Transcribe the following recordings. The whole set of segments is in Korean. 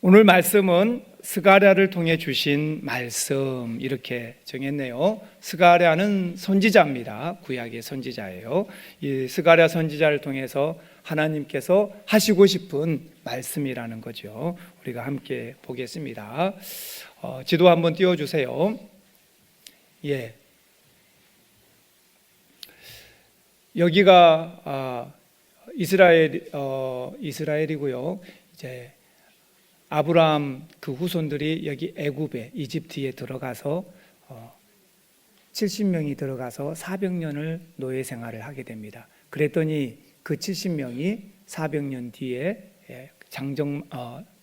오늘 말씀은 스가랴를 통해 주신 말씀 이렇게 정했네요. 스가랴는 선지자입니다. 구약의 선지자예요. 이 스가랴 선지자를 통해서 하나님께서 하시고 싶은 말씀이라는 거죠. 우리가 함께 보겠습니다. 지도 한번 띄워주세요. 예. 여기가 이스라엘이고요. 이제 아브라함 그 후손들이 여기 애굽에 이집트에 들어가서 70명이 들어가서 400년을 노예 생활을 하게 됩니다. 그랬더니 그 70명이 400년 뒤에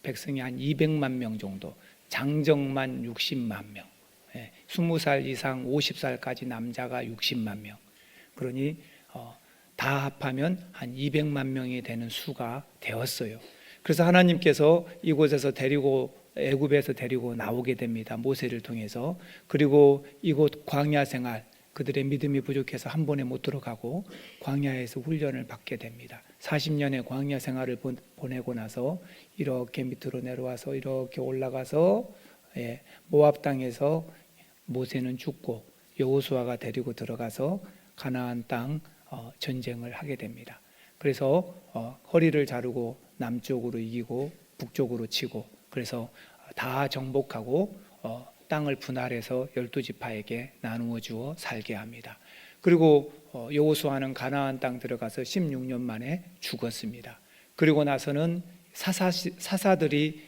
백성이 한 200만 명 정도, 장정만 60만 명, 20살 이상 50살까지 남자가 60만 명. 그러니 다 합하면 한 200만 명이 되는 수가 되었어요. 그래서 하나님께서 이곳에서 애굽에서 데리고 나오게 됩니다. 모세를 통해서. 그리고 이곳 광야 생활, 그들의 믿음이 부족해서 한 번에 못 들어가고 광야에서 훈련을 받게 됩니다. 40년의 광야 생활을 보내고 나서 이렇게 밑으로 내려와서 이렇게 올라가서 모압 땅에서 모세는 죽고 여호수아가 데리고 들어가서 가나안 땅 전쟁을 하게 됩니다. 그래서 허리를 자르고 남쪽으로 이기고 북쪽으로 치고, 그래서 다 정복하고 땅을 분할해서 12지파에게 나누어 주어 살게 합니다. 그리고 여호수아는 가나안 땅 들어가서 16년 만에 죽었습니다. 그리고 나서는 사사들이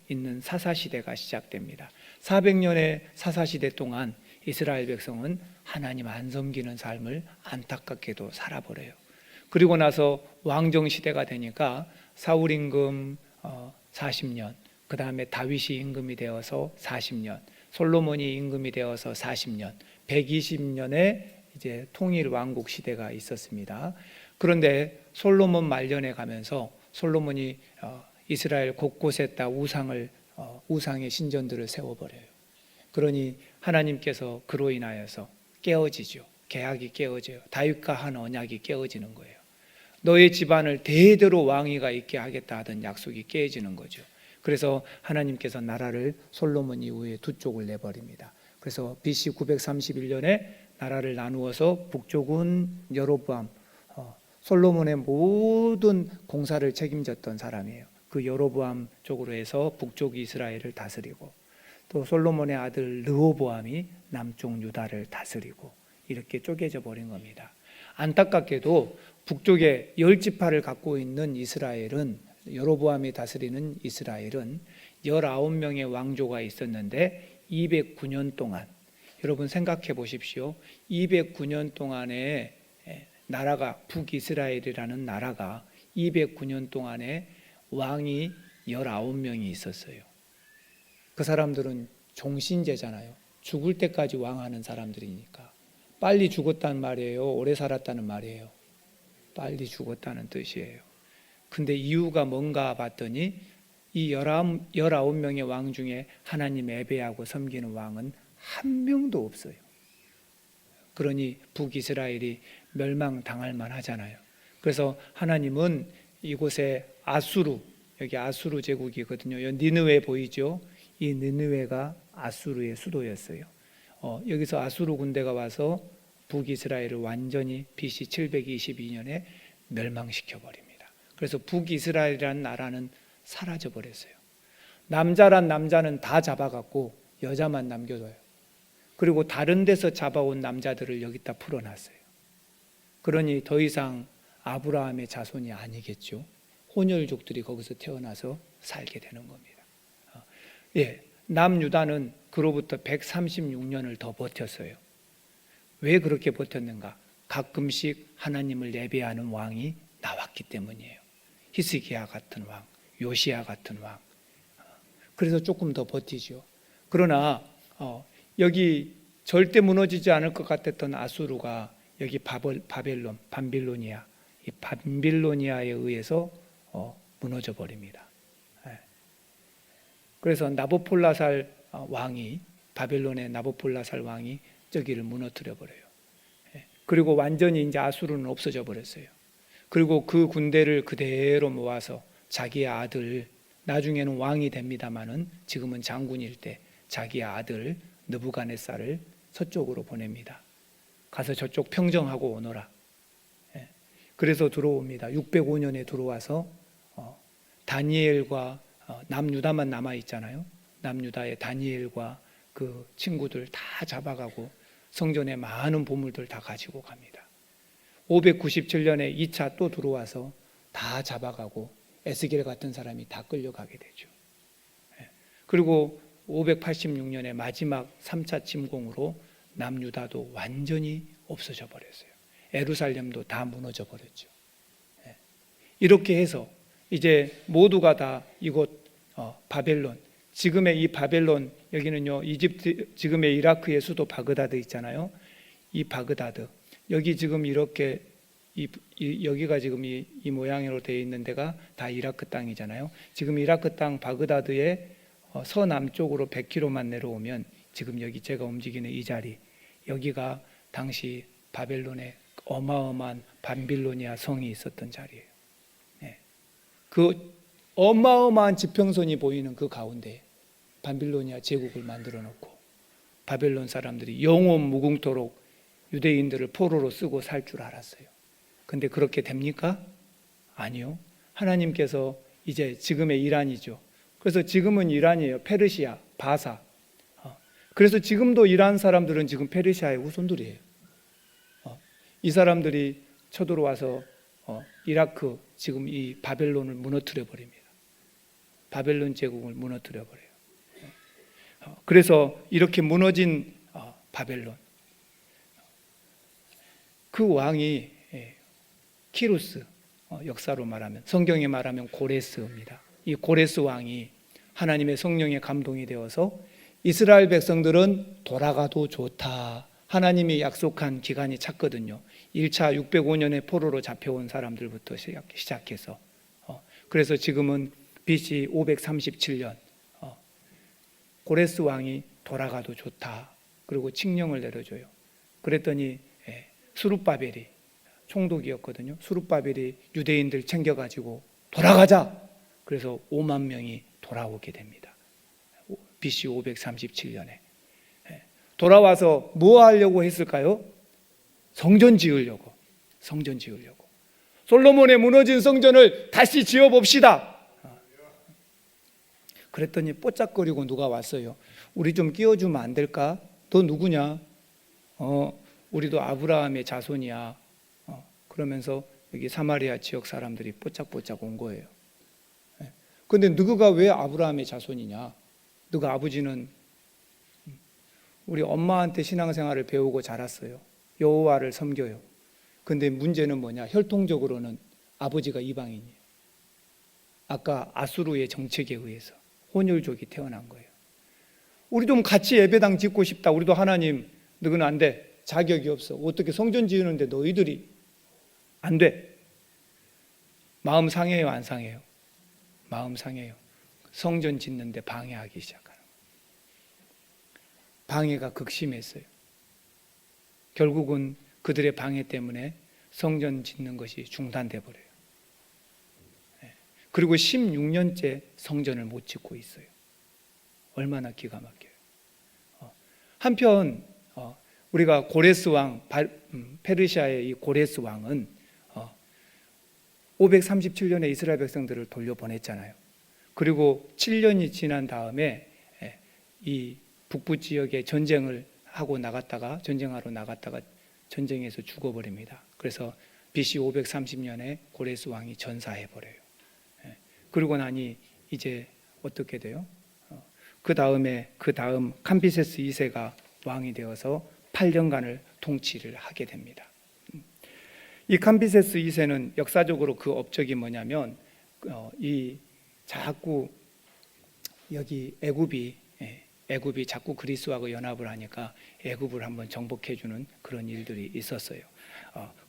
있는 사사시대가 시작됩니다. 400년의 사사시대 동안 이스라엘 백성은 하나님 안 섬기는 삶을 안타깝게도 살아버려요. 그리고 나서 왕정시대가 되니까 사울 임금 40년, 그 다음에 다윗이 임금이 되어서 40년, 솔로몬이 임금이 되어서 40년, 120년의 이제 통일 왕국 시대가 있었습니다. 그런데 솔로몬 말년에 가면서 솔로몬이 이스라엘 곳곳에다 우상의 신전들을 세워버려요. 그러니 하나님께서 그로 인하여서 깨어지죠. 계약이 깨어져요. 다윗과 한 언약이 깨어지는 거예요. 너의 집안을 대대로 왕위가 있게 하겠다 하던 약속이 깨어지는 거죠. 그래서 하나님께서 나라를 솔로몬 이후에 두 쪽을 내버립니다. 그래서 BC 931년에 나라를 나누어서 북쪽은 여로보암, 솔로몬의 모든 공사를 책임졌던 사람이에요. 그 여로보암 쪽으로 해서 북쪽 이스라엘을 다스리고, 또 솔로몬의 아들 르호보암이 남쪽 유다를 다스리고, 이렇게 쪼개져 버린 겁니다. 안타깝게도 북쪽에 10지파를 갖고 있는 이스라엘은, 여로보암이 다스리는 이스라엘은 19명의 왕조가 있었는데 209년 동안, 여러분 생각해 보십시오. 209년 동안에 나라가, 북이스라엘이라는 나라가 209년 동안에 왕이 19명이 있었어요. 그 사람들은 종신제잖아요. 죽을 때까지 왕하는 사람들이니까. 빨리 죽었단 말이에요? 오래 살았다는 말이에요? 빨리 죽었다는 뜻이에요. 근데 이유가 뭔가 봤더니 이 19명의 왕 중에 하나님 예배하고 섬기는 왕은 한 명도 없어요. 그러니 북이스라엘이 멸망당할 만하잖아요. 그래서 하나님은 이곳에 여기 아수르 제국이거든요. 니느웨 보이죠? 이 니느웨가 아수르의 수도였어요. 여기서 아수르 군대가 와서 북이스라엘을 완전히 BC 722년에 멸망시켜 버립니다. 그래서 북이스라엘이라는 나라는 사라져 버렸어요. 남자란 남자는 다 잡아갖고 여자만 남겨둬요. 그리고 다른 데서 잡아온 남자들을 여기다 풀어놨어요. 그러니 더 이상 아브라함의 자손이 아니겠죠. 혼혈족들이 거기서 태어나서 살게 되는 겁니다. 남유다는 그로부터 136년을 더 버텼어요. 왜 그렇게 버텼는가? 가끔씩 하나님을 예배하는 왕이 나왔기 때문이에요. 히스기야 같은 왕, 요시야 같은 왕. 그래서 조금 더 버티죠. 그러나 여기 절대 무너지지 않을 것 같았던 아수르가 여기 밤빌로니아, 이 밤빌로니아에 의해서 무너져 버립니다. 그래서 나부콜라살 왕이, 바벨론의 나부콜라살 왕이 저기를 무너뜨려 버려요. 그리고 완전히 이제 아수르는 없어져 버렸어요. 그리고 그 군대를 그대로 모아서 자기의 아들 나중에는 왕이 됩니다마는 지금은 장군일 때 자기 아들 느부갓네살을 서쪽으로 보냅니다. 가서 저쪽 평정하고 오너라. 그래서 들어옵니다. 605년에 들어와서 다니엘과 남유다만 남아 있잖아요. 남유다의 다니엘과 그 친구들 다 잡아가고 성전에 많은 보물들 다 가지고 갑니다. 597년에 2차 또 들어와서 다 잡아가고 에스겔 같은 사람이 다 끌려가게 되죠. 그리고 586년에 마지막 3차 침공으로 남유다도 완전히 없어져 버렸어요. 예루살렘도 다 무너져 버렸죠. 이렇게 해서 이제 모두가 다 이곳 바벨론, 지금의 이 바벨론, 여기는요 이집트, 지금의 이라크의 수도 바그다드 있잖아요. 이 바그다드, 여기 지금 이렇게 여기가 지금 이 모양으로 되어 있는 데가 다 이라크 땅이잖아요. 지금 이라크 땅 바그다드의 서남쪽으로 100km만 내려오면 지금 여기 제가 움직이는 이 자리, 여기가 당시 바벨론의 어마어마한 바빌로니아 성이 있었던 자리예요. 그 어마어마한 지평선이 보이는 그 가운데 바빌로니아 제국을 만들어 놓고 바벨론 사람들이 영원 무궁토록 유대인들을 포로로 쓰고 살 줄 알았어요. 근데 그렇게 됩니까? 아니요. 하나님께서 이제 지금의 이란이죠. 그래서 지금은 이란이에요. 페르시아, 바사. 그래서 지금도 이란 사람들은 지금 페르시아의 후손들이에요. 이 사람들이 쳐들어와서 이라크 지금 이 바벨론을 무너뜨려 버립니다. 바벨론 제국을 무너뜨려 버려요. 그래서 이렇게 무너진 바벨론, 그 왕이 키루스, 역사로 말하면, 성경에 말하면 고레스입니다. 이 고레스 왕이 하나님의 성령에 감동이 되어서 이스라엘 백성들은 돌아가도 좋다, 하나님이 약속한 기간이 찼거든요. 1차 605년에 포로로 잡혀온 사람들부터 시작해서 그래서 지금은 BC 537년 고레스 왕이 돌아가도 좋다, 그리고 칙령을 내려줘요. 그랬더니 수룹바벨이 총독이었거든요. 수룹바벨이 유대인들 챙겨가지고 돌아가자, 그래서 5만 명이 돌아오게 됩니다. BC 537년에 돌아와서 뭐 하려고 했을까요? 성전 지으려고. 솔로몬의 무너진 성전을 다시 지어봅시다. 그랬더니 뽀짝거리고 누가 왔어요. 우리 좀 끼워주면 안 될까? 너 누구냐? 우리도 아브라함의 자손이야. 그러면서 여기 사마리아 지역 사람들이 뽀짝뽀짝 온 거예요. 근데 너가 왜 아브라함의 자손이냐? 너가 아버지는 우리 엄마한테 신앙생활을 배우고 자랐어요. 여호와를 섬겨요. 근데 문제는 뭐냐? 혈통적으로는 아버지가 이방인이에요. 아까 아수르의 정책에 의해서 혼혈족이 태어난 거예요. 우리 좀 같이 예배당 짓고 싶다. 우리도 하나님, 너는 안 돼. 자격이 없어. 어떻게 성전 지으는데 너희들이 안 돼. 마음 상해요, 안 상해요? 마음 상해요. 성전 짓는데 방해하기 시작하는 거예요. 방해가 극심했어요. 결국은 그들의 방해 때문에 성전 짓는 것이 중단돼 버려요. 그리고 16년째 성전을 못 짓고 있어요. 얼마나 기가 막혀요. 한편 우리가 고레스 왕, 페르시아의 이 고레스 왕은 537년에 이스라엘 백성들을 돌려보냈잖아요. 그리고 7년이 지난 다음에 이 북부 지역에 전쟁하러 나갔다가 전쟁에서 죽어버립니다. 그래서 BC 530년에 고레스 왕이 전사해버려요. 그러고 나니 이제 어떻게 돼요? 그 다음 캄비세스 2세가 왕이 되어서 8년간을 통치를 하게 됩니다. 이 캄비세스 2세는 역사적으로 그 업적이 뭐냐면 이 자꾸 여기 애굽이 자꾸 그리스도하고 연합을 하니까 애굽을 한번 정복해주는 그런 일들이 있었어요.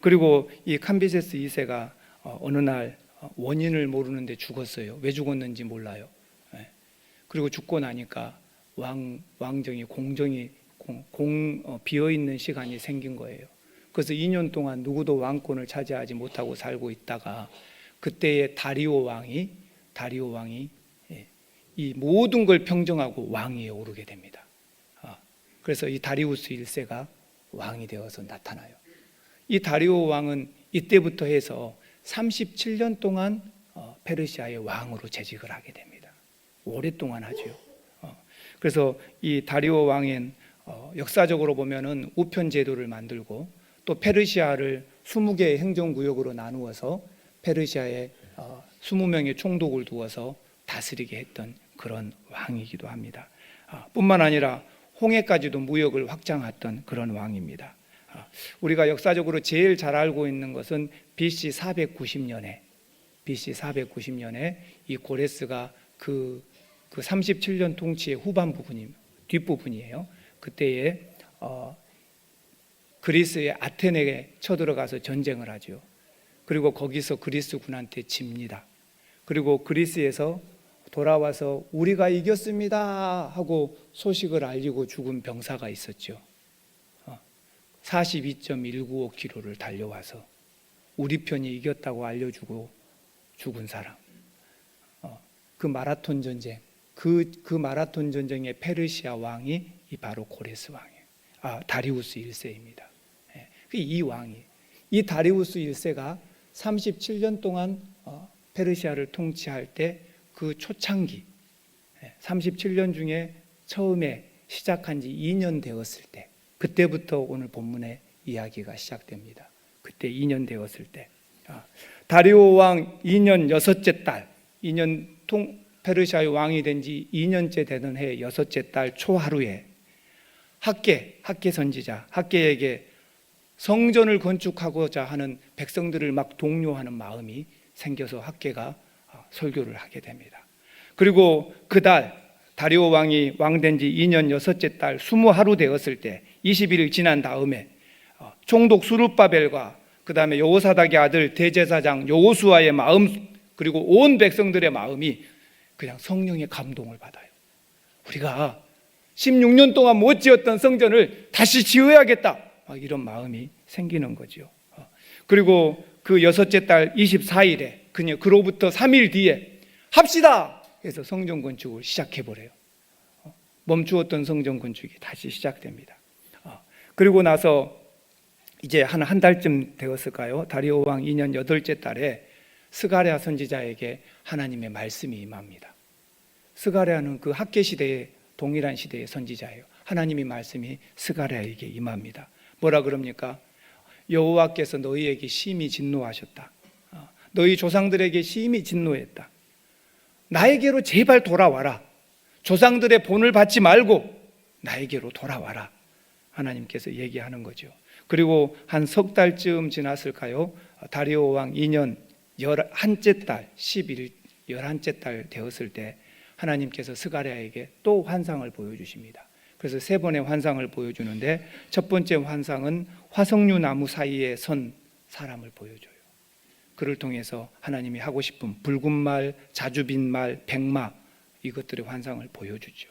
그리고 이 캄비세스 2세가 어느 날 원인을 모르는데 죽었어요. 왜 죽었는지 몰라요. 그리고 죽고 나니까 왕정이 공정이 비어있는 시간이 생긴 거예요. 그래서 2년 동안 누구도 왕권을 차지하지 못하고 살고 있다가 그때의 다리오 왕이 이 모든 걸 평정하고 왕위에 오르게 됩니다. 그래서 이 다리우스 1세가 왕이 되어서 나타나요. 이 다리오 왕은 이때부터 해서 37년 동안 페르시아의 왕으로 재직을 하게 됩니다. 오랫동안 하죠. 그래서 이 다리오 왕은 역사적으로 보면은 우편 제도를 만들고 또 페르시아를 20개의 행정구역으로 나누어서 페르시아에 20명의 총독을 두어서 다스리게 했던 그런 왕이기도 합니다. 뿐만 아니라 홍해까지도 무역을 확장했던 그런 왕입니다. 우리가 역사적으로 제일 잘 알고 있는 것은 BC 490년에 이 고레스가 그 37년 통치의 뒷부분이에요. 그때에 그리스의 아테네에 쳐들어가서 전쟁을 하죠. 그리고 거기서 그리스 군한테 집니다. 그리고 그리스에서 돌아와서 우리가 이겼습니다 하고 소식을 알리고 죽은 병사가 있었죠. 42.195km를 달려와서 우리 편이 이겼다고 알려주고 죽은 사람. 그 마라톤 전쟁, 그 마라톤 전쟁의 페르시아 왕이 바로 고레스 왕이에요. 다리우스 1세입니다. 이 왕이, 이 다리우스 1세가 37년 동안 페르시아를 통치할 때 그 초창기 37년 중에 처음에 시작한 지 2년 되었을 때, 그때부터 오늘 본문의 이야기가 시작됩니다. 그때 2년 되었을 때 다리오 왕 2년 여섯째 달, 페르시아의 왕이 된 지 2년째 되는 해 여섯째 달 초하루에 학계 선지자 학계에게 성전을 건축하고자 하는 백성들을 막 독려하는 마음이 생겨서 학계가 설교를 하게 됩니다. 그리고 그달 다리오 왕이 왕된 지 2년 여섯째 달 20하루 되었을 때 20일을 지난 다음에 총독 수룹바벨과 그 다음에 여호사닥의 아들 대제사장 여호수아의 마음, 그리고 온 백성들의 마음이 그냥 성령의 감동을 받아요. 우리가 16년 동안 못 지었던 성전을 다시 지어야겠다, 이런 마음이 생기는 거죠. 그리고 그 여섯째 달 24일에 그로부터 3일 뒤에 합시다 해서 성전 건축을 시작해버려요. 멈추었던 성전 건축이 다시 시작됩니다. 그리고 나서 이제 한 달쯤 되었을까요? 다리오 왕 2년 8째 달에 스가랴 선지자에게 하나님의 말씀이 임합니다. 스가랴는 그 학계 시대의 동일한 시대의 선지자예요. 하나님의 말씀이 스가랴에게 임합니다. 뭐라 그럽니까? 여호와께서 너희에게 심히 진노하셨다. 너희 조상들에게 심히 진노했다. 나에게로 제발 돌아와라. 조상들의 본을 받지 말고 나에게로 돌아와라. 하나님께서 얘기하는 거죠. 그리고 한 석 달쯤 지났을까요? 다리오 왕 2년 11째 달 11일 11째 달 되었을 때 하나님께서 스가랴에게 또 환상을 보여주십니다. 그래서 세 번의 환상을 보여주는데 첫 번째 환상은 화석류 나무 사이에 선 사람을 보여줘요. 그를 통해서 하나님이 하고 싶은 붉은 말, 자주빈 말, 백마, 이것들의 환상을 보여주죠.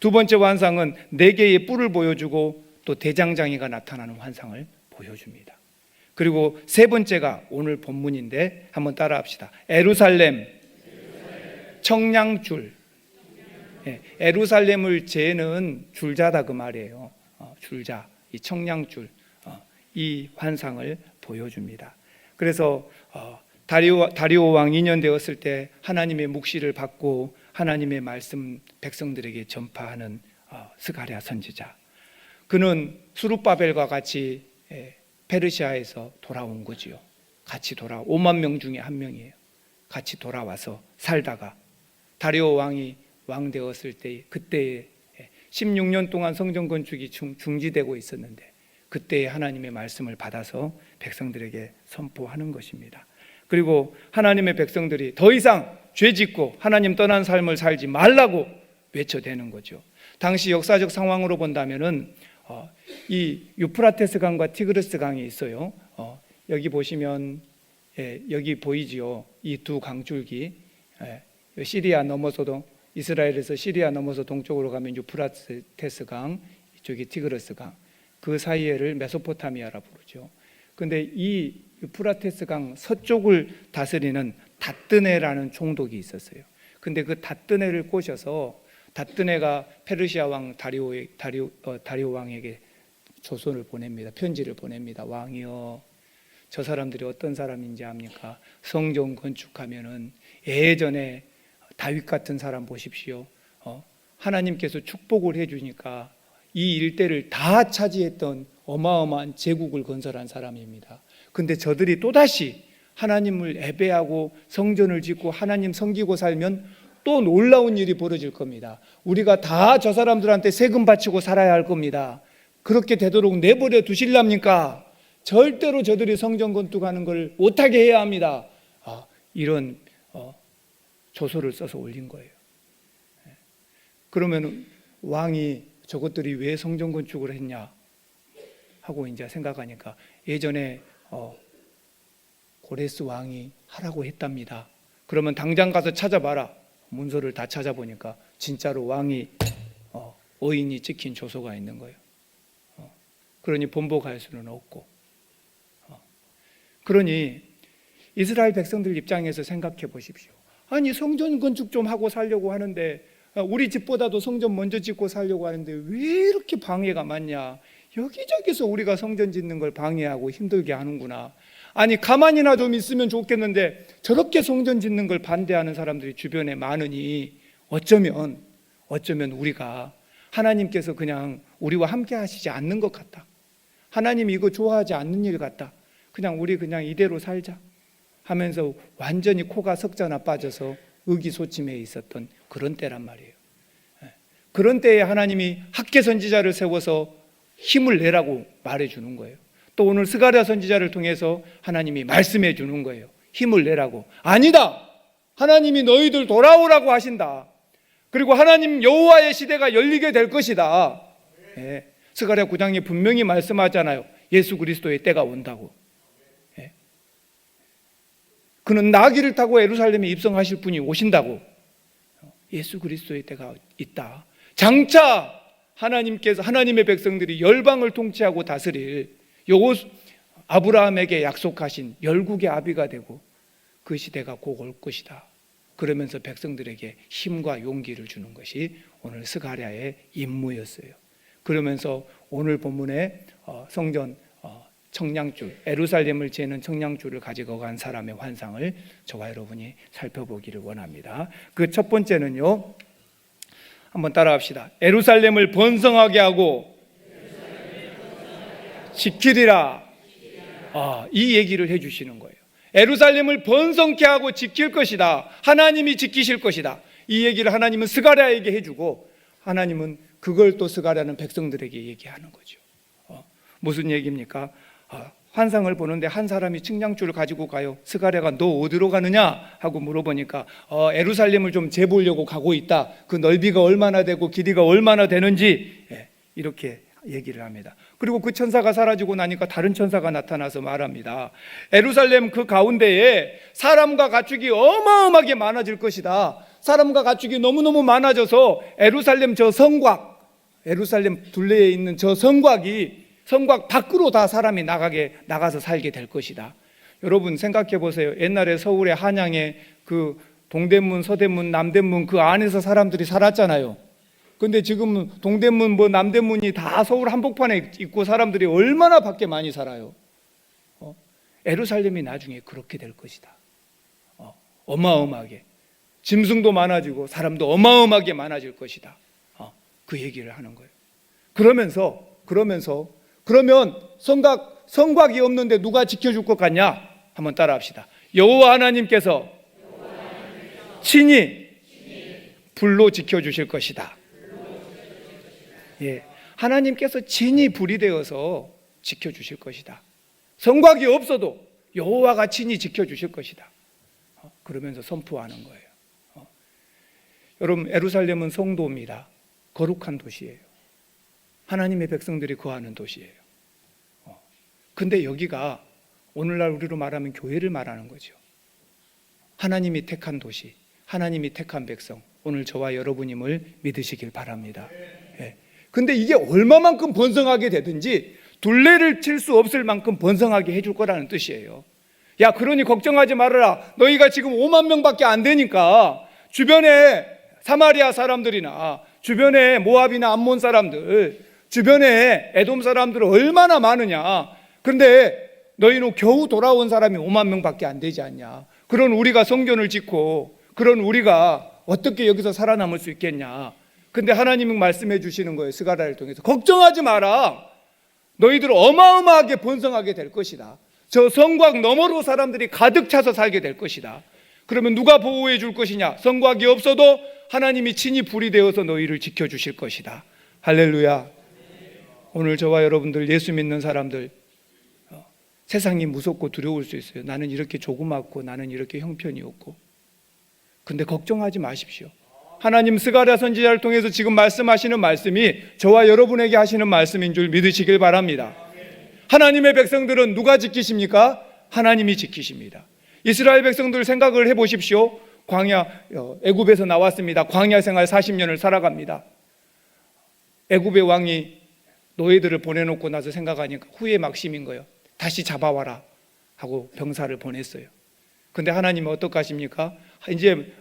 두 번째 환상은 4개의 뿔을 보여주고 또 대장장이가 나타나는 환상을 보여줍니다. 그리고 세 번째가 오늘 본문인데 한번 따라합시다. 에루살렘 청량줄. 에루살렘을 재는 줄자다 그 말이에요. 줄자, 이 청량줄, 이 환상을 보여줍니다. 그래서 다리오 왕 2년 되었을 때 하나님의 묵시를 받고 하나님의 말씀 백성들에게 전파하는 스가랴 선지자. 그는 수룹바벨과 같이 페르시아에서 돌아온 거지요. 같이 5만 명 중에 한 명이에요. 같이 돌아와서 살다가 다리오 왕이 왕 되었을 때 그때에 16년 동안 성전 건축이 중지되고 있었는데 그때에 하나님의 말씀을 받아서 백성들에게 선포하는 것입니다. 그리고 하나님의 백성들이 더 이상 죄짓고 하나님 떠난 삶을 살지 말라고 외쳐대는 거죠. 당시 역사적 상황으로 본다면은 이 유프라테스 강과 티그리스 강이 있어요. 여기 보시면 여기 보이지요. 이 두 강줄기, 시리아 넘어서도 이스라엘에서 시리아 넘어서 동쪽으로 가면 유프라테스 강, 이쪽이 티그리스 강, 그 사이에를 메소포타미아라 부르죠. 근데 이 유프라테스 강 서쪽을 다스리는 다뜨네라는 총독이 있었어요. 근데 그 닷드네를 꼬셔서 닷드네가 페르시아 왕 다리오 왕에게 조선을 보냅니다. 편지를 보냅니다. 왕이여, 저 사람들이 어떤 사람인지 압니까? 성전 건축하면은 예전에 다윗 같은 사람 보십시오. 하나님께서 축복을 해주니까 이 일대를 다 차지했던 어마어마한 제국을 건설한 사람입니다. 근데 저들이 또다시 하나님을 예배하고 성전을 짓고 하나님 섬기고 살면 또 놀라운 일이 벌어질 겁니다. 우리가 다 저 사람들한테 세금 바치고 살아야 할 겁니다. 그렇게 되도록 내버려 두실랍니까? 절대로 저들이 성전 건축하는 걸 못하게 해야 합니다. 이런 조서를 써서 올린 거예요. 그러면 왕이 저것들이 왜 성전 건축을 했냐 하고 이제 생각하니까 예전에 고레스 왕이 하라고 했답니다. 그러면 당장 가서 찾아봐라. 문서를 다 찾아보니까 진짜로 왕이 어인이 찍힌 조서가 있는 거예요. 그러니 번복할 수는 없고, 그러니 이스라엘 백성들 입장에서 생각해 보십시오. 아니 성전 건축 좀 하고 살려고 하는데, 우리 집보다도 성전 먼저 짓고 살려고 하는데 왜 이렇게 방해가 많냐. 여기저기서 우리가 성전 짓는 걸 방해하고 힘들게 하는구나. 아니 가만히나 좀 있으면 좋겠는데 저렇게 성전 짓는 걸 반대하는 사람들이 주변에 많으니 어쩌면 우리가 하나님께서 그냥 우리와 함께 하시지 않는 것 같다. 하나님이 이거 좋아하지 않는 일 같다. 우리 그냥 이대로 살자 하면서 완전히 코가 석자나 빠져서 의기소침해 있었던 그런 때란 말이에요. 그런 때에 하나님이 학개 선지자를 세워서 힘을 내라고 말해주는 거예요. 또 오늘 스가랴 선지자를 통해서 하나님이 말씀해 주는 거예요. 힘을 내라고. 아니다. 하나님이 너희들 돌아오라고 하신다. 그리고 하나님 여호와의 시대가 열리게 될 것이다. 스가랴 9장에 분명히 말씀하잖아요. 예수 그리스도의 때가 온다고. 그는 나귀를 타고 예루살렘에 입성하실 분이 오신다고. 예수 그리스도의 때가 있다. 장차 하나님께서 하나님의 백성들이 열방을 통치하고 다스릴 아브라함에게 약속하신 열국의 아비가 되고 그 시대가 곧 올 것이다. 그러면서 백성들에게 힘과 용기를 주는 것이 오늘 스가랴의 임무였어요. 그러면서 오늘 본문에 성전 청량줄, 예루살렘을 재는 청량줄을 가지고 간 사람의 환상을 저와 여러분이 살펴보기를 원합니다. 그 첫 번째는요, 한번 따라합시다. 예루살렘을 번성하게 하고 지키리라. 이 얘기를 해주시는 거예요. 예루살렘을 번성케 하고 지킬 것이다. 하나님이 지키실 것이다. 이 얘기를 하나님은 스가랴에게 해주고, 하나님은 그걸 또 스가랴는 백성들에게 얘기하는 거죠. 무슨 얘기입니까? 환상을 보는데 한 사람이 측량줄을 가지고 가요. 스가랴가 너 어디로 가느냐 하고 물어보니까 예루살렘을 좀 재보려고 가고 있다. 그 넓이가 얼마나 되고 길이가 얼마나 되는지 이렇게 얘기를 합니다. 그리고 그 천사가 사라지고 나니까 다른 천사가 나타나서 말합니다. 예루살렘 그 가운데에 사람과 가축이 어마어마하게 많아질 것이다. 사람과 가축이 너무너무 많아져서 예루살렘 저 성곽, 예루살렘 둘레에 있는 저 성곽 밖으로 다 사람이 나가서 살게 될 것이다. 여러분 생각해 보세요. 옛날에 서울의 한양에 그 동대문, 서대문, 남대문 그 안에서 사람들이 살았잖아요. 근데 지금 동대문, 남대문이 다 서울 한복판에 있고 사람들이 얼마나 밖에 많이 살아요. 예루살렘이 나중에 그렇게 될 것이다. 어마어마하게 짐승도 많아지고 사람도 어마어마하게 많아질 것이다. 그 얘기를 하는 거예요. 그러면 성곽이 없는데 누가 지켜줄 것 같냐? 한번 따라합시다. 여호와 하나님께서 친히 불로 지켜주실 것이다. 하나님께서 친히 불이 되어서 지켜주실 것이다. 성곽이 없어도 여호와가 친히 지켜주실 것이다. 그러면서 선포하는 거예요. 여러분, 예루살렘은 성도입니다. 거룩한 도시예요. 하나님의 백성들이 거하는 도시예요. 근데 여기가 오늘날 우리로 말하면 교회를 말하는 거죠. 하나님이 택한 도시, 하나님이 택한 백성, 오늘 저와 여러분임을 믿으시길 바랍니다. 근데 이게 얼마만큼 번성하게 되든지 둘레를 칠 수 없을 만큼 번성하게 해줄 거라는 뜻이에요. 그러니 걱정하지 말아라. 너희가 지금 5만 명밖에 안 되니까 주변에 사마리아 사람들이나 주변에 모압이나 암몬 사람들, 주변에 에돔 사람들은 얼마나 많으냐. 그런데 너희는 겨우 돌아온 사람이 5만 명밖에 안 되지 않냐. 그런 우리가 성전을 짓고 그런 우리가 어떻게 여기서 살아남을 수 있겠냐. 근데 하나님이 말씀해 주시는 거예요. 스가랴를 통해서 걱정하지 마라. 너희들 어마어마하게 번성하게 될 것이다. 저 성곽 너머로 사람들이 가득 차서 살게 될 것이다. 그러면 누가 보호해 줄 것이냐? 성곽이 없어도 하나님이 친히 불이 되어서 너희를 지켜주실 것이다. 할렐루야. 오늘 저와 여러분들 예수 믿는 사람들, 세상이 무섭고 두려울 수 있어요. 나는 이렇게 조그맣고 나는 이렇게 형편이 없고. 근데 걱정하지 마십시오. 하나님 스가랴 선지자를 통해서 지금 말씀하시는 말씀이 저와 여러분에게 하시는 말씀인 줄 믿으시길 바랍니다. 하나님의 백성들은 누가 지키십니까? 하나님이 지키십니다. 이스라엘 백성들 생각을 해보십시오. 광야, 애굽에서 나왔습니다. 광야 생활 40년을 살아갑니다. 애굽의 왕이 노예들을 보내놓고 나서 생각하니까 후회 막심인 거예요. 다시 잡아와라 하고 병사를 보냈어요. 근데 하나님은 어떻게 하십니까? 이제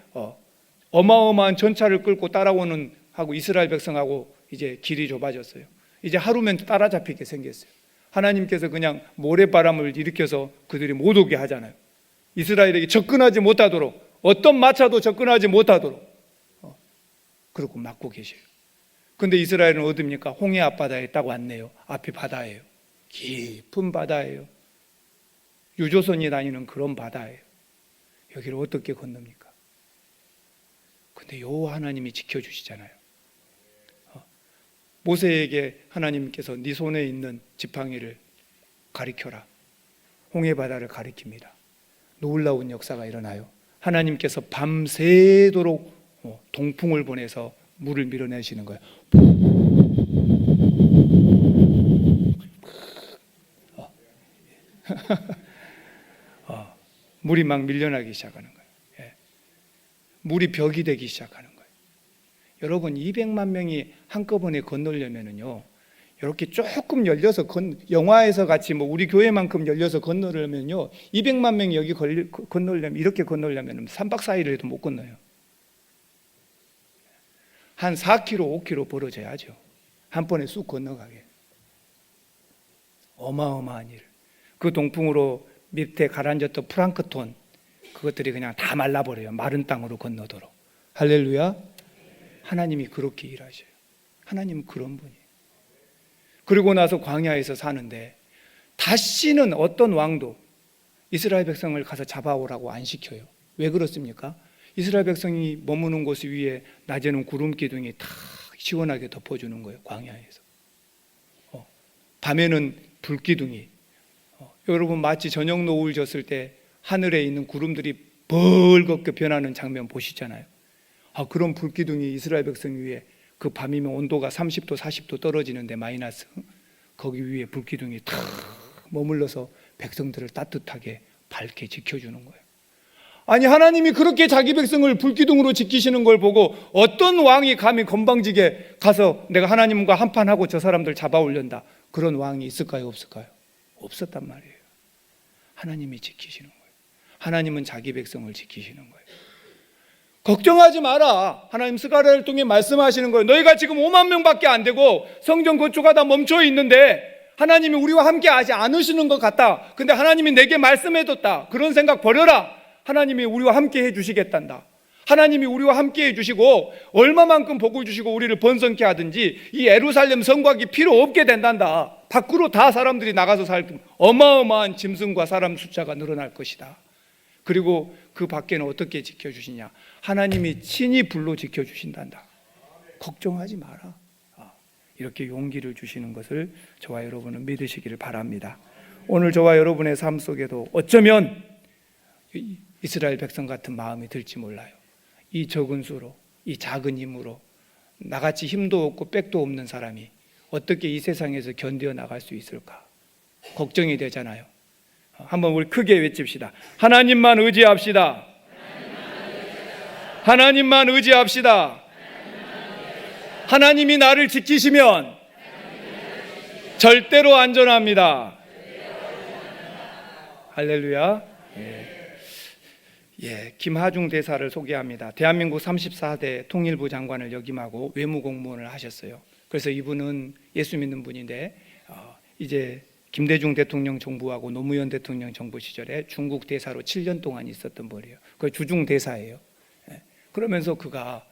어마어마한 전차를 끌고 따라오는 하고 이스라엘 백성하고 이제 길이 좁아졌어요. 이제 하루면 따라잡히게 생겼어요. 하나님께서 그냥 모래바람을 일으켜서 그들이 못 오게 하잖아요. 이스라엘에게 접근하지 못하도록, 어떤 마차도 접근하지 못하도록 그러고 막고 계셔요. 근데 이스라엘은 어디입니까? 홍해 앞바다에 딱 왔네요. 앞이 바다예요. 깊은 바다예요. 유조선이 다니는 그런 바다예요. 여기를 어떻게 건넙니까? 근데 여호와 하나님이 지켜주시잖아요. 모세에게 하나님께서 네 손에 있는 지팡이를 가리켜라. 홍해 바다를 가리킵니다. 놀라운 역사가 일어나요. 하나님께서 밤새도록 동풍을 보내서 물을 밀어내시는 거예요. 물이 막 밀려나기 시작하는 거예요. 물이 벽이 되기 시작하는 거예요. 여러분 200만 명이 한꺼번에 건너려면요, 이렇게 조금 열려서 영화에서 같이 뭐 우리 교회만큼 열려서 건너려면요, 200만 명이 여기 건너려면 이렇게 건너려면 3박 4일을 해도 못 건너요. 한 4km, 5km 벌어져야죠. 한 번에 쑥 건너가게. 어마어마한 일. 그 동풍으로 밑에 가라앉았던 플랑크톤, 그것들이 그냥 다 말라버려요. 마른 땅으로 건너도록. 할렐루야. 하나님이 그렇게 일하셔요. 하나님은 그런 분이에요. 그리고 나서 광야에서 사는데 다시는 어떤 왕도 이스라엘 백성을 가서 잡아오라고 안 시켜요. 왜 그렇습니까? 이스라엘 백성이 머무는 곳 위에 낮에는 구름 기둥이 탁 시원하게 덮어주는 거예요. 광야에서. 밤에는 불 기둥이. 여러분 마치 저녁 노을 졌을 때 하늘에 있는 구름들이 벌겋게 변하는 장면 보시잖아요. 그런 불 기둥이 이스라엘 백성 위에, 그 밤이면 온도가 30도 40도 떨어지는데 마이너스, 거기 위에 불 기둥이 탁 머물러서 백성들을 따뜻하게 밝게 지켜주는 거예요. 아니 하나님이 그렇게 자기 백성을 불기둥으로 지키시는 걸 보고 어떤 왕이 감히 건방지게 가서 내가 하나님과 한판하고 저 사람들 잡아올련다, 그런 왕이 있을까요? 없을까요? 없었단 말이에요. 하나님이 지키시는 거예요. 하나님은 자기 백성을 지키시는 거예요. 걱정하지 마라. 하나님 스가랴를 통해 말씀하시는 거예요. 너희가 지금 5만 명밖에 안 되고 성전 건축하다 멈춰 있는데 하나님이 우리와 함께 하지 않으시는 것 같다. 근데 하나님이 내게 말씀해뒀다. 그런 생각 버려라. 하나님이 우리와 함께 해주시겠단다. 하나님이 우리와 함께 해주시고 얼마만큼 복을 주시고 우리를 번성케 하든지 이 예루살렘 성곽이 필요 없게 된단다. 밖으로 다 사람들이 나가서 살고 어마어마한 짐승과 사람 숫자가 늘어날 것이다. 그리고 그 밖에는 어떻게 지켜주시냐? 하나님이 친히 불로 지켜주신단다. 걱정하지 마라. 이렇게 용기를 주시는 것을 저와 여러분은 믿으시기를 바랍니다. 오늘 저와 여러분의 삶 속에도 어쩌면 이스라엘 백성 같은 마음이 들지 몰라요. 이 적은 수로, 이 작은 힘으로 나같이 힘도 없고 빽도 없는 사람이 어떻게 이 세상에서 견뎌 나갈 수 있을까? 걱정이 되잖아요. 한번 우리 크게 외칩시다. 하나님만 의지합시다. 하나님만 의지합시다. 하나님이 나를 지키시면 절대로 안전합니다. 할렐루야. 김하중 대사를 소개합니다. 대한민국 34대 통일부 장관을 역임하고 외무공무원을 하셨어요. 그래서 이분은 예수 믿는 분인데 이제 김대중 대통령 정부하고 노무현 대통령 정부 시절에 중국 대사로 7년 동안 있었던 분이에요. 그 주중 대사예요. 그러면서 그가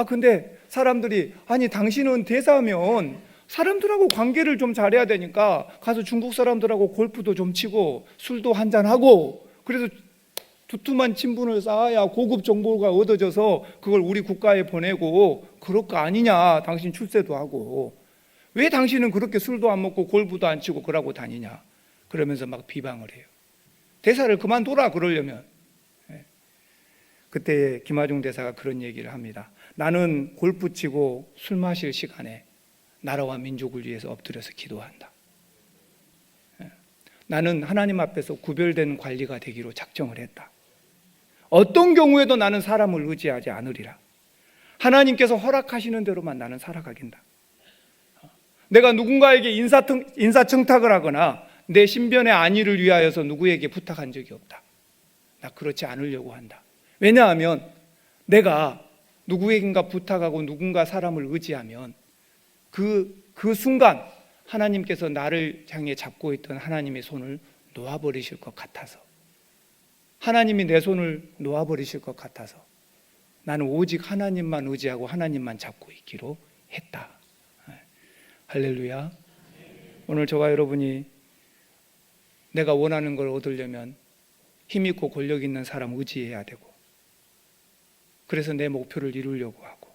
근데 사람들이 아니 당신은 대사면 사람들하고 관계를 좀 잘해야 되니까 가서 중국 사람들하고 골프도 좀 치고 술도 한잔하고 그래서 두툼한 친분을 쌓아야 고급 정보가 얻어져서 그걸 우리 국가에 보내고 그럴 거 아니냐. 당신 출세도 하고 왜 당신은 그렇게 술도 안 먹고 골프도 안 치고 그러고 다니냐. 그러면서 막 비방을 해요. 대사를 그만둬라 그러려면. 그때 김하중 대사가 그런 얘기를 합니다. 나는 골프 치고 술 마실 시간에 나라와 민족을 위해서 엎드려서 기도한다. 나는 하나님 앞에서 구별된 관리가 되기로 작정을 했다. 어떤 경우에도 나는 사람을 의지하지 않으리라. 하나님께서 허락하시는 대로만 나는 살아가긴다. 내가 누군가에게 인사청탁을 하거나 내 신변의 안위를 위하여서 누구에게 부탁한 적이 없다. 나 그렇지 않으려고 한다. 왜냐하면 내가 누구에겐가 부탁하고 누군가 사람을 의지하면 그 순간 하나님께서 나를 향해 잡고 있던 하나님의 손을 놓아버리실 것 같아서, 하나님이 내 손을 놓아버리실 것 같아서 나는 오직 하나님만 의지하고 하나님만 잡고 있기로 했다. 할렐루야. 오늘 저와 여러분이 내가 원하는 걸 얻으려면 힘있고 권력 있는 사람 의지해야 되고, 그래서 내 목표를 이루려고 하고,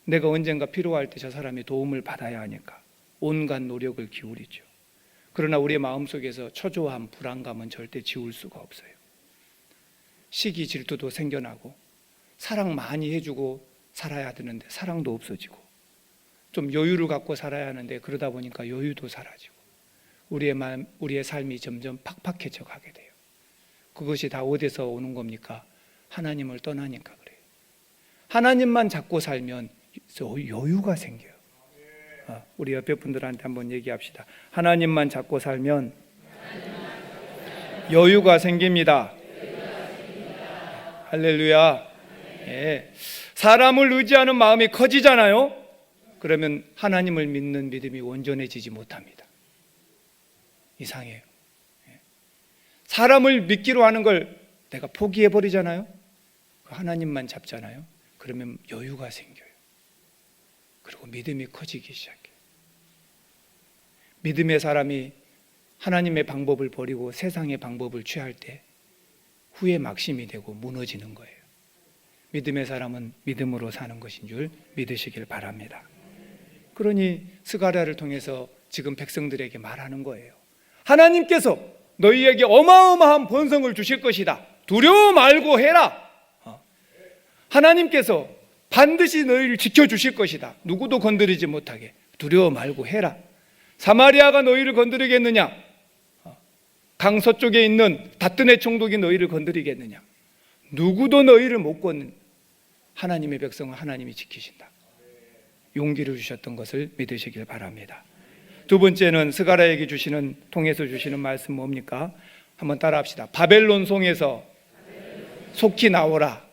내가 언젠가 필요할 때 저 사람이 도움을 받아야 하니까 온갖 노력을 기울이죠. 그러나 우리의 마음속에서 초조함, 불안감은 절대 지울 수가 없어요. 시기, 질투도 생겨나고 사랑 많이 해주고 살아야 되는데 사랑도 없어지고, 좀 여유를 갖고 살아야 하는데 그러다 보니까 여유도 사라지고, 우리의 삶이 점점 팍팍해져 가게 돼요. 그것이 다 어디서 오는 겁니까? 하나님을 떠나니까 그래요. 하나님만 잡고 살면 여유가 생겨요. 우리 옆에 분들한테 한번 얘기합시다. 하나님만 잡고 살면 여유가 생깁니다. 할렐루야. 사람을 의지하는 마음이 커지잖아요. 그러면 하나님을 믿는 믿음이 온전해지지 못합니다. 이상해요. 사람을 믿기로 하는 걸 내가 포기해버리잖아요. 하나님만 잡잖아요. 그러면 여유가 생겨요. 그리고 믿음이 커지기 시작해요. 믿음의 사람이 하나님의 방법을 버리고 세상의 방법을 취할 때 후에 막심이 되고 무너지는 거예요. 믿음의 사람은 믿음으로 사는 것인 줄 믿으시길 바랍니다. 그러니 스가랴를 통해서 지금 백성들에게 말하는 거예요. 하나님께서 너희에게 어마어마한 번성을 주실 것이다. 두려워 말고 해라. 하나님께서 반드시 너희를 지켜주실 것이다. 누구도 건드리지 못하게 두려워 말고 해라. 사마리아가 너희를 건드리겠느냐? 강 서쪽에 있는 다뜨네 총독이 너희를 건드리겠느냐? 누구도 너희를 못 걷는 하나님의 백성을 하나님이 지키신다. 용기를 주셨던 것을 믿으시길 바랍니다. 두 번째는 스가랴에게 통해서 주시는 말씀 뭡니까? 한번 따라합시다. 바벨론 성에서 속히 나오라.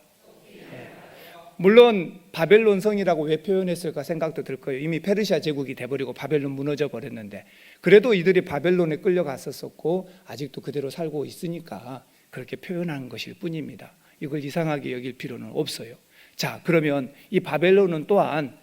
물론 바벨론 성이라고 왜 표현했을까 생각도 들 거예요. 이미 페르시아 제국이 돼버리고 바벨론 무너져 버렸는데 그래도 이들이 바벨론에 끌려갔었고 아직도 그대로 살고 있으니까 그렇게 표현한 것일 뿐입니다. 이걸 이상하게 여길 필요는 없어요. 자, 그러면 이 바벨론은 또한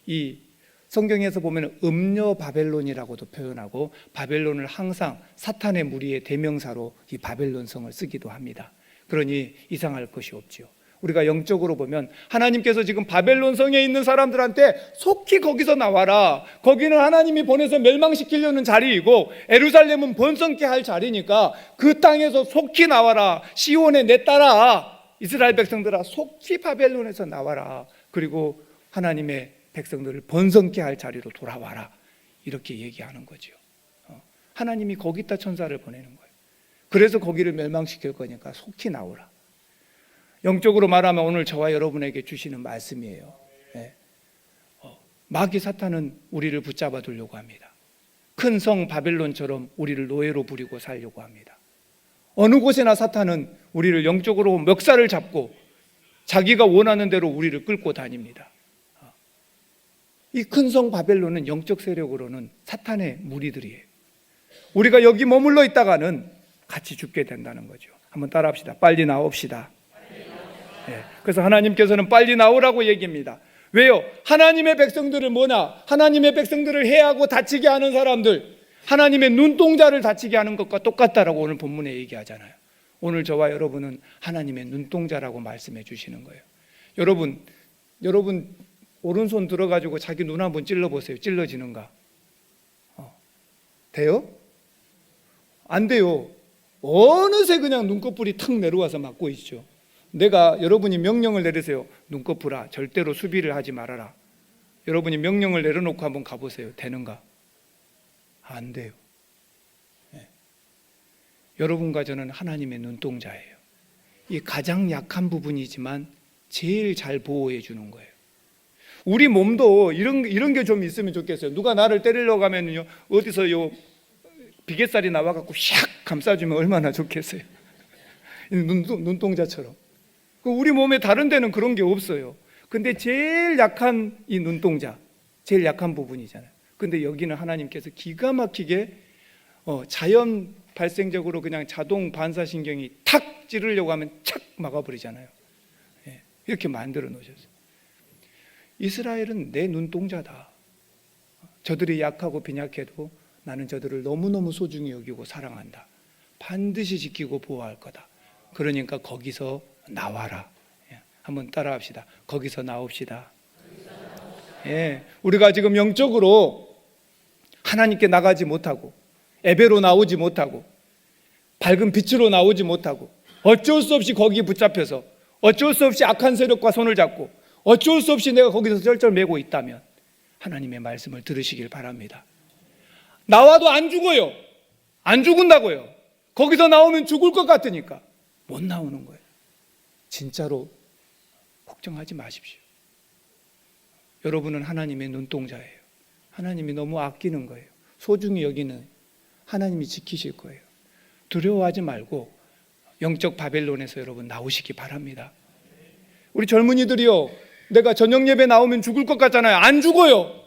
이 성경에서 보면 음녀 바벨론이라고도 표현하고 바벨론을 항상 사탄의 무리의 대명사로 이 바벨론 성을 쓰기도 합니다. 그러니 이상할 것이 없지요. 우리가 영적으로 보면 하나님께서 지금 바벨론 성에 있는 사람들한테 속히 거기서 나와라. 거기는 하나님이 보내서 멸망시키려는 자리이고 예루살렘은 번성케 할 자리니까 그 땅에서 속히 나와라. 시온에 내 딸아, 이스라엘 백성들아, 속히 바벨론에서 나와라. 그리고 하나님의 백성들을 번성케 할 자리로 돌아와라. 이렇게 얘기하는 거죠. 하나님이 거기다 천사를 보내는 거예요. 그래서 거기를 멸망시킬 거니까 속히 나오라. 영적으로 말하면 오늘 저와 여러분에게 주시는 말씀이에요. 마귀 사탄은 우리를 붙잡아 두려고 합니다. 큰 성 바벨론처럼 우리를 노예로 부리고 살려고 합니다. 어느 곳에나 사탄은 우리를 영적으로 멱살을 잡고 자기가 원하는 대로 우리를 끌고 다닙니다. 이 큰 성 바벨론은 영적 세력으로는 사탄의 무리들이에요. 우리가 여기 머물러 있다가는 같이 죽게 된다는 거죠. 한번 따라합시다. 빨리 나옵시다. 그래서 하나님께서는 빨리 나오라고 얘기합니다. 왜요? 하나님의 백성들을 뭐냐? 하나님의 백성들을 해하고 다치게 하는 사람들, 하나님의 눈동자를 다치게 하는 것과 똑같다라고 오늘 본문에 얘기하잖아요. 오늘 저와 여러분은 하나님의 눈동자라고 말씀해 주시는 거예요. 여러분 오른손 들어가지고 자기 눈 한번 찔러보세요. 찔러지는가? 돼요? 안 돼요. 어느새 그냥 눈꺼풀이 탁 내려와서 맞고 있죠. 내가 여러분이 명령을 내리세요. 눈꺼풀아, 절대로 수비를 하지 말아라. 여러분이 명령을 내려놓고 한번 가보세요. 되는가? 안 돼요. 여러분과 저는 하나님의 눈동자예요. 이 가장 약한 부분이지만 제일 잘 보호해 주는 거예요. 우리 몸도 이런 게 좀 있으면 좋겠어요. 누가 나를 때리려고 하면요, 어디서 비계살이 나와갖고 샥 감싸주면 얼마나 좋겠어요. 눈동자처럼. 우리 몸에 다른 데는 그런 게 없어요. 근데 제일 약한 이 눈동자, 제일 약한 부분이잖아요. 근데 여기는 하나님께서 기가 막히게 자연 발생적으로 그냥 자동 반사신경이 탁 찌르려고 하면 착 막아버리잖아요. 이렇게 만들어 놓으셨어요. 이스라엘은 내 눈동자다. 저들이 약하고 빈약해도 나는 저들을 너무너무 소중히 여기고 사랑한다. 반드시 지키고 보호할 거다. 그러니까 거기서 나와라. 한번 따라합시다. 거기서 나옵시다. 우리가 지금 영적으로 하나님께 나가지 못하고 에베로 나오지 못하고 밝은 빛으로 나오지 못하고 어쩔 수 없이 거기에 붙잡혀서 어쩔 수 없이 악한 세력과 손을 잡고 어쩔 수 없이 내가 거기서 쩔쩔매고 있다면 하나님의 말씀을 들으시길 바랍니다. 나와도 안 죽어요. 안 죽은다고요. 거기서 나오면 죽을 것 같으니까 못 나오는 거예요. 진짜로 걱정하지 마십시오. 여러분은 하나님의 눈동자예요. 하나님이 너무 아끼는 거예요. 소중히 여기는 하나님이 지키실 거예요. 두려워하지 말고 영적 바벨론에서 여러분 나오시기 바랍니다. 우리 젊은이들이요, 내가 저녁 예배 나오면 죽을 것 같잖아요. 안 죽어요.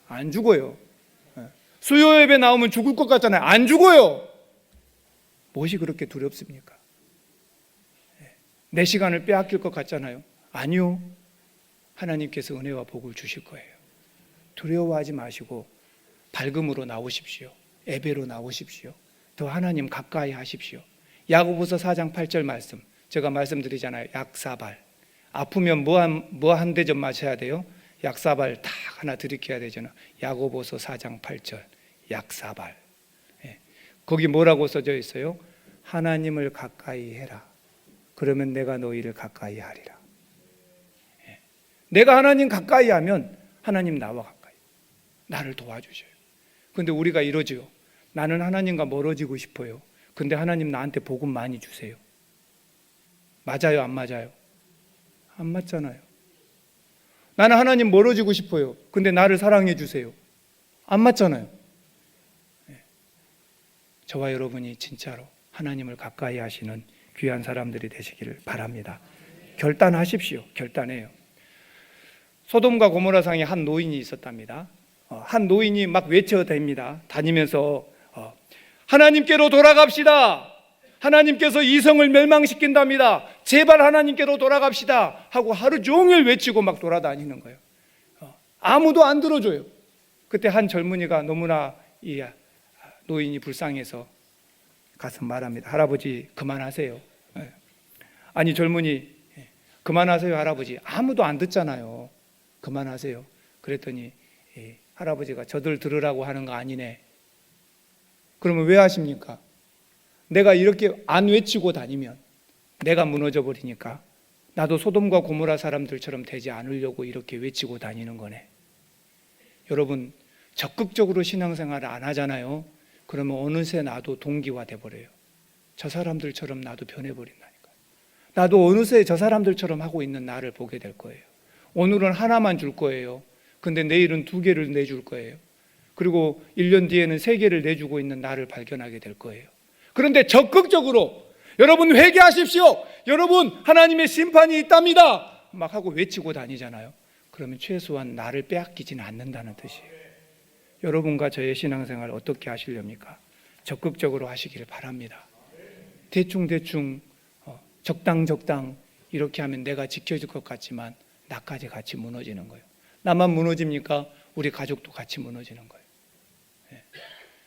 안 죽어요. 수요 예배 나오면 죽을 것 같잖아요. 안 죽어요. 무엇이 그렇게 두렵습니까? 내 시간을 빼앗길 것 같잖아요. 아니요. 하나님께서 은혜와 복을 주실 거예요. 두려워하지 마시고 밝음으로 나오십시오. 예배로 나오십시오. 더 하나님 가까이 하십시오. 야고보서 4장 8절 말씀, 제가 말씀드리잖아요. 약사발. 아프면 뭐 한 대접 마셔야 돼요? 약사발 딱 하나 들이켜야 되잖아요. 야고보서 4장 8절 약사발. 거기 뭐라고 써져 있어요? 하나님을 가까이 해라. 그러면 내가 너희를 가까이 하리라. 내가 하나님 가까이 하면 하나님 나와 가까이 나를 도와주셔요. 근데 우리가 이러지요. 나는 하나님과 멀어지고 싶어요. 근데 하나님 나한테 복음 많이 주세요. 맞아요? 안 맞아요? 안 맞잖아요. 나는 하나님 멀어지고 싶어요. 근데 나를 사랑해 주세요. 안 맞잖아요. 저와 여러분이 진짜로 하나님을 가까이 하시는 귀한 사람들이 되시기를 바랍니다. 결단하십시오. 결단해요. 소돔과 고모라 상에 한 노인이 있었답니다. 한 노인이 막 외쳐댑니다. 다니면서 하나님께로 돌아갑시다. 하나님께서 이 성을 멸망시킨답니다. 제발 하나님께로 돌아갑시다 하고 하루 종일 외치고 막 돌아다니는 거예요. 아무도 안 들어줘요. 그때 한 젊은이가 너무나 이 노인이 불쌍해서 가서 말합니다. 할아버지 그만하세요. 아니 젊은이, 그만하세요 할아버지. 아무도 안 듣잖아요. 그만하세요. 그랬더니 할아버지가 저들 들으라고 하는 거 아니네. 그러면 왜 하십니까? 내가 이렇게 안 외치고 다니면 내가 무너져 버리니까 나도 소돔과 고모라 사람들처럼 되지 않으려고 이렇게 외치고 다니는 거네. 여러분, 적극적으로 신앙생활을 안 하잖아요. 그러면 어느새 나도 동기화 돼버려요. 저 사람들처럼 나도 변해버린다니까요. 나도 어느새 저 사람들처럼 하고 있는 나를 보게 될 거예요. 오늘은 하나만 줄 거예요. 근데 내일은 2개를 내줄 거예요. 그리고 1년 뒤에는 3개를 내주고 있는 나를 발견하게 될 거예요. 그런데 적극적으로 여러분 회개하십시오. 여러분 하나님의 심판이 있답니다. 막 하고 외치고 다니잖아요. 그러면 최소한 나를 빼앗기지는 않는다는 뜻이에요. 여러분과 저의 신앙생활 어떻게 하시렵니까? 적극적으로 하시기를 바랍니다. 대충 적당 이렇게 하면 내가 지켜줄 것 같지만 나까지 같이 무너지는 거예요. 나만 무너집니까? 우리 가족도 같이 무너지는 거예요.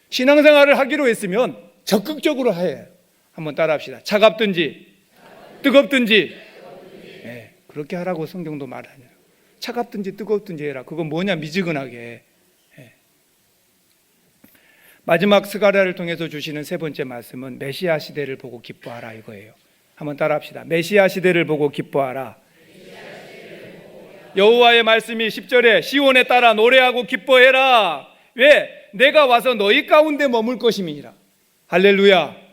신앙생활을 하기로 했으면 적극적으로 해요. 한번 따라합시다. 차갑든지 뜨겁든지 그렇게 하라고 성경도 말하네요. 차갑든지 뜨겁든지 해라. 그건 뭐냐, 미지근하게. 마지막 스가랴를 통해서 주시는 세 번째 말씀은 메시아 시대를 보고 기뻐하라 이거예요. 한번 따라합시다. 메시아 시대를 보고 기뻐하라. 여호와의 말씀이 10절에 시온에 따라 노래하고 기뻐해라. 왜? 내가 와서 너희 가운데 머물 것임이니라. 할렐루야.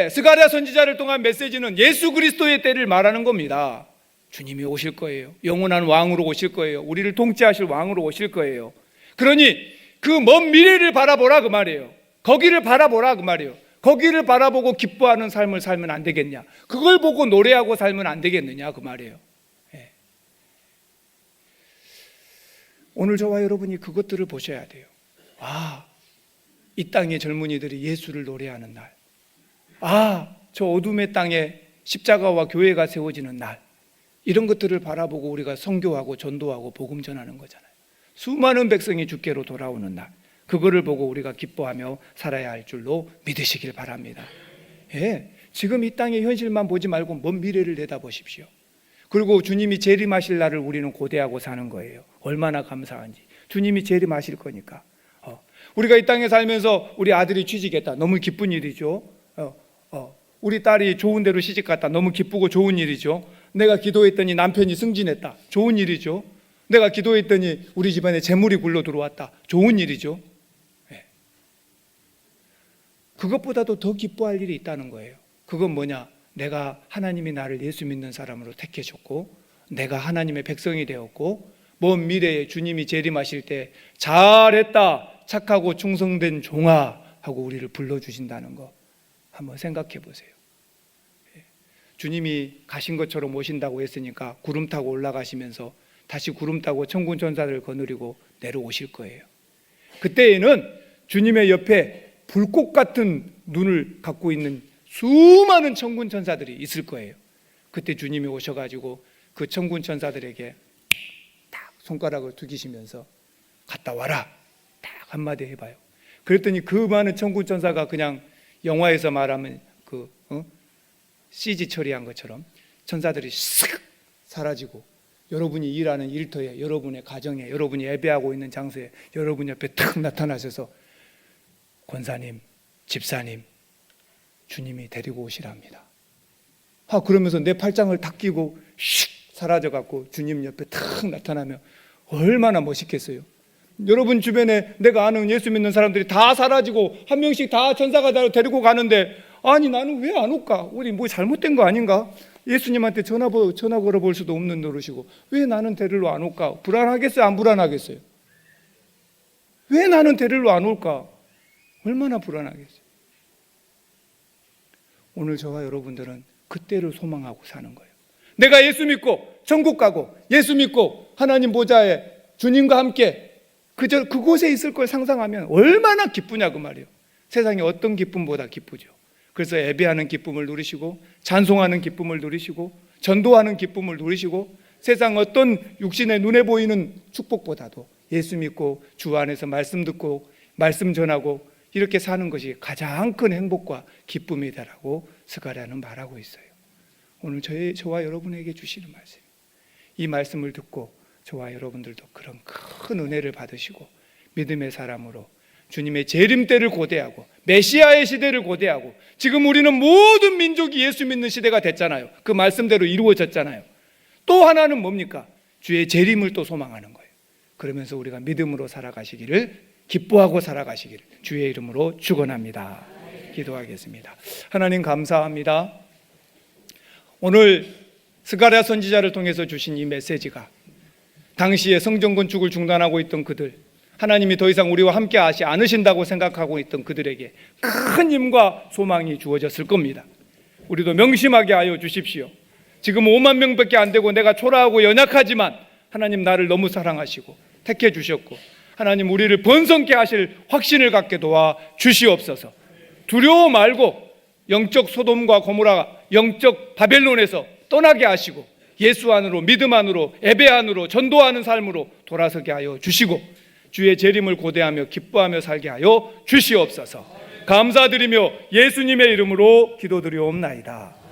스가랴 선지자를 통한 메시지는 예수 그리스도의 때를 말하는 겁니다. 주님이 오실 거예요. 영원한 왕으로 오실 거예요. 우리를 통치하실 왕으로 오실 거예요. 그러니 그 먼 미래를 바라보라 그 말이에요. 거기를 바라보라 그 말이에요. 거기를 바라보고 기뻐하는 삶을 살면 안 되겠냐? 그걸 보고 노래하고 살면 안 되겠느냐 그 말이에요. 오늘 저와 여러분이 그것들을 보셔야 돼요. 이 땅의 젊은이들이 예수를 노래하는 날, 저 어둠의 땅에 십자가와 교회가 세워지는 날, 이런 것들을 바라보고 우리가 선교하고 전도하고 복음 전하는 거잖아요. 수많은 백성이 주께로 돌아오는 날, 그거를 보고 우리가 기뻐하며 살아야 할 줄로 믿으시길 바랍니다. 지금 이 땅의 현실만 보지 말고 먼 미래를 내다보십시오. 그리고 주님이 재림하실 날을 우리는 고대하고 사는 거예요. 얼마나 감사한지. 주님이 재림하실 거니까. 우리가 이 땅에 살면서 우리 아들이 취직했다. 너무 기쁜 일이죠. 우리 딸이 좋은 데로 시집갔다. 너무 기쁘고 좋은 일이죠. 내가 기도했더니 남편이 승진했다. 좋은 일이죠. 내가 기도했더니 우리 집안에 재물이 굴러 들어왔다. 좋은 일이죠. 그것보다도 더 기뻐할 일이 있다는 거예요. 그건 뭐냐? 내가 하나님이 나를 예수 믿는 사람으로 택해줬고, 내가 하나님의 백성이 되었고, 먼 미래에 주님이 재림하실 때 잘했다, 착하고 충성된 종아 하고 우리를 불러주신다는 거 한번 생각해 보세요. 주님이 가신 것처럼 오신다고 했으니까 구름 타고 올라가시면서 다시 구름 타고 천군 천사들을 거느리고 내려오실 거예요. 그때에는 주님의 옆에 불꽃 같은 눈을 갖고 있는 수많은 천군 천사들이 있을 거예요. 그때 주님이 오셔가지고 그 천군 천사들에게 딱 손가락을 두기시면서 갔다 와라 딱 한마디 해봐요. 그랬더니 그 많은 천군 천사가 그냥 영화에서 말하면 CG 처리한 것처럼 천사들이 쓱 사라지고 여러분이 일하는 일터에, 여러분의 가정에, 여러분이 예배하고 있는 장소에 여러분 옆에 탁 나타나셔서 권사님, 집사님, 주님이 데리고 오시랍니다. 그러면서 내 팔짱을 탁 끼고 슉 사라져갖고 주님 옆에 탁 나타나면 얼마나 멋있겠어요. 여러분 주변에 내가 아는 예수 믿는 사람들이 다 사라지고 한 명씩 다 천사가 데리고 가는데, 아니 나는 왜 안 올까? 우리 뭐 잘못된 거 아닌가? 예수님한테 전화 걸어볼 수도 없는 노릇이고 왜 나는 데리러 안 올까? 불안하겠어요? 안 불안하겠어요? 왜 나는 데리러 안 올까? 얼마나 불안하겠어요? 오늘 저와 여러분들은 그때를 소망하고 사는 거예요. 내가 예수 믿고 천국 가고 예수 믿고 하나님 보좌에 주님과 함께 그곳에 있을 걸 상상하면 얼마나 기쁘냐 그 말이에요. 세상에 어떤 기쁨보다 기쁘죠. 그래서 예배하는 기쁨을 누리시고 찬송하는 기쁨을 누리시고 전도하는 기쁨을 누리시고 세상 어떤 육신의 눈에 보이는 축복보다도 예수 믿고 주 안에서 말씀 듣고 말씀 전하고 이렇게 사는 것이 가장 큰 행복과 기쁨이다라고 스가랴는 말하고 있어요. 오늘 저와 여러분에게 주시는 말씀, 이 말씀을 듣고 저와 여러분들도 그런 큰 은혜를 받으시고 믿음의 사람으로 주님의 재림 때를 고대하고 메시아의 시대를 고대하고, 지금 우리는 모든 민족이 예수 믿는 시대가 됐잖아요. 그 말씀대로 이루어졌잖아요. 또 하나는 뭡니까? 주의 재림을 또 소망하는 거예요. 그러면서 우리가 믿음으로 살아가시기를, 기뻐하고 살아가시기를 주의 이름으로 축원합니다. 기도하겠습니다. 하나님 감사합니다. 오늘 스가랴 선지자를 통해서 주신 이 메시지가 당시에 성전 건축을 중단하고 있던 그들, 하나님이 더 이상 우리와 함께 하지 않으신다고 생각하고 있던 그들에게 큰 힘과 소망이 주어졌을 겁니다. 우리도 명심하게 하여 주십시오. 지금 5만 명밖에 안 되고 내가 초라하고 연약하지만 하나님 나를 너무 사랑하시고 택해 주셨고 하나님 우리를 번성케 하실 확신을 갖게 도와 주시옵소서. 두려워 말고 영적 소돔과 고모라, 영적 바벨론에서 떠나게 하시고 예수 안으로, 믿음 안으로, 예배 안으로, 전도하는 삶으로 돌아서게 하여 주시고 주의 재림을 고대하며 기뻐하며 살게 하여 주시옵소서. 감사드리며 예수님의 이름으로 기도드리옵나이다.